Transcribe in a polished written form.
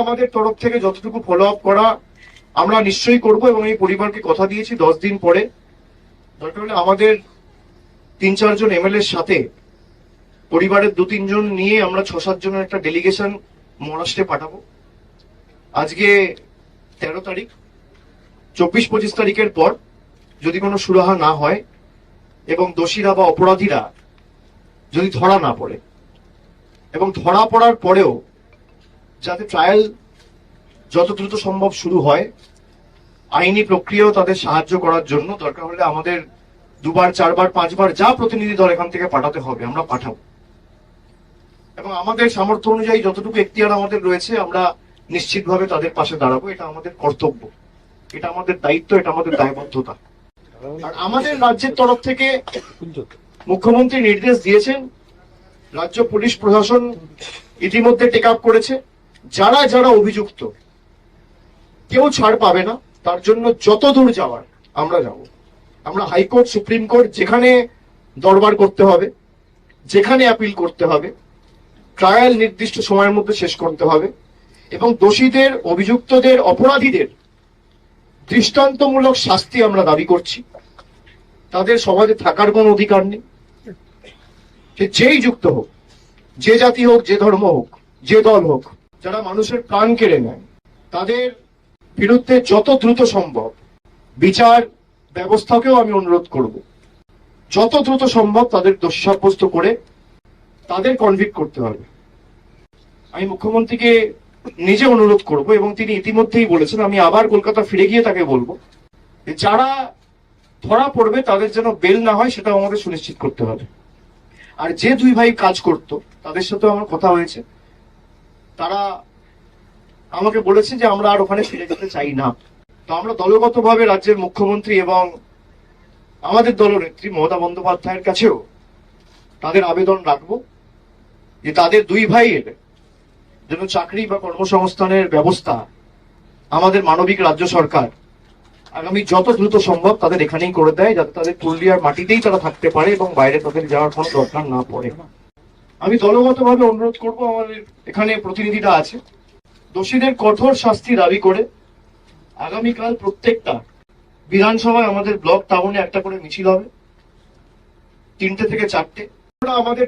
আমাদের তরফ থেকে যতটুকু ফলো আপ করা আমরা নিশ্চয়ই করব, এবং এই পরিবারকে কথা দিয়েছি 10 দিন পরে দরকার হলে আমাদের 3-4 জন এমএলএর সাথে পরিবারের 2-3 জন নিয়ে আমরা 6-7 জনের একটা ডেলিগেশন মহারাষ্ট্রে পাঠাবো। আজকে 13 তারিখ, 24-25 তারিখের পর যদি কোনো সুরাহা না হয় এবং দোষীরা বা অপরাধীরা যদি ধরা না পড়ে, এবং ধরা পড়ার পরেও যাতে ট্রায়াল যত দ্রুত সম্ভব শুরু হয়, আইনি প্রক্রিয়াও তাদের সাহায্য করার জন্য দরকার হলে আমাদের 2বার 4বার 5বার যা প্রতিনিধি দল এখান থেকে পাঠাতে হবে আমরা পাঠাবো, এবং আমাদের সামর্থ্য অনুযায়ী যতটুকু এখতিয়ার আমাদের রয়েছে আমরা নিশ্চিতভাবে তাদের পাশে দাঁড়াবো। এটা আমাদের কর্তব্য, এটা আমাদের দায়িত্ব, এটা আমাদের দায়বদ্ধতা। আর আমাদের রাজ্যের তরফ থেকে মুখ্যমন্ত্রী নির্দেশ দিয়েছেন, রাজ্য পুলিশ প্রশাসন ইতিমধ্যে টেক আপ করেছে, যারা যারা অভিযুক্ত কেউ ছাড় পাবে না, তার জন্য যত দূর যাওয়ার আমরা যাব। আমরা হাইকোর্ট, সুপ্রিম কোর্ট, যেখানে দরবার করতে হবে, যেখানে অ্যাপিল করতে হবে, ট্রায়াল নির্দিষ্ট সময়ের মধ্যে শেষ করতে হবে, এবং দোষীদের, অভিযুক্তদের, অপরাধীদের দৃষ্টান্তমূলক শাস্তি আমরা দাবি করছি। তাদের সমাজে থাকার কোনো অধিকার নেই, সে যেই যুক্ত হোক, যে জাতি হোক, যে ধর্ম হোক, যে দল হোক, যারা মানুষের প্রাণ কেড়ে নেয় তাদের বিরুদ্ধে যত দ্রুত সম্ভব বিচার ব্যবস্থাকেও আমি অনুরোধ করব, যত দ্রুত সম্ভব তাদের দোষী সাব্যস্ত করে তাদের কনভিক্ট করতে হবে। আমি মুখ্যমন্ত্রীকে নিজে অনুরোধ করব, এবং তিনি ইতিমধ্যেই বলেছেন, আমি আবার কলকাতা ফিরে গিয়ে তাকে বলবো, যারা ধরা পড়বে তাদের যেন বেল না হয় সেটাও আমাদের সুনিশ্চিত করতে হবে। আর যে 2 ভাই কাজ করত তাদের সাথে আমার কথা হয়েছে, তারা আমাকে বলেছে যে আমরা আর ওখানে ফিরে যেতে চাই না। তো আমরা দলগতভাবে রাজ্যের মুখ্যমন্ত্রী এবং আমাদের দলনেত্রী মমতা বন্দ্যোপাধ্যায়ের কাছেও তাদের আবেদন রাখবো যে তাদের 2 ভাইয়ের যেন চাকরি বা কর্মসংস্থানের ব্যবস্থা আমাদের মানবিক রাজ্য সরকার আগামী যত দ্রুত সম্ভব তাদের এখানেই করে দেয়, যাতে তাদের পুরুলিয়ার মাটিতেই তারা থাকতে পারে এবং বাইরে তাদের যাওয়ার কোনো দরকার না পড়ে। আমি দলগতভাবে অনুরোধ করব, আমাদের এখানে প্রতিনিধিরা আছে, দোষীদের কঠোর শাস্তি দাবি করে আগামীকাল প্রত্যেকটা বিধানসভায় আমাদের ব্লক টাউনে একটা করে মিছিল হবে, 3টে থেকে 4টে। আমাদের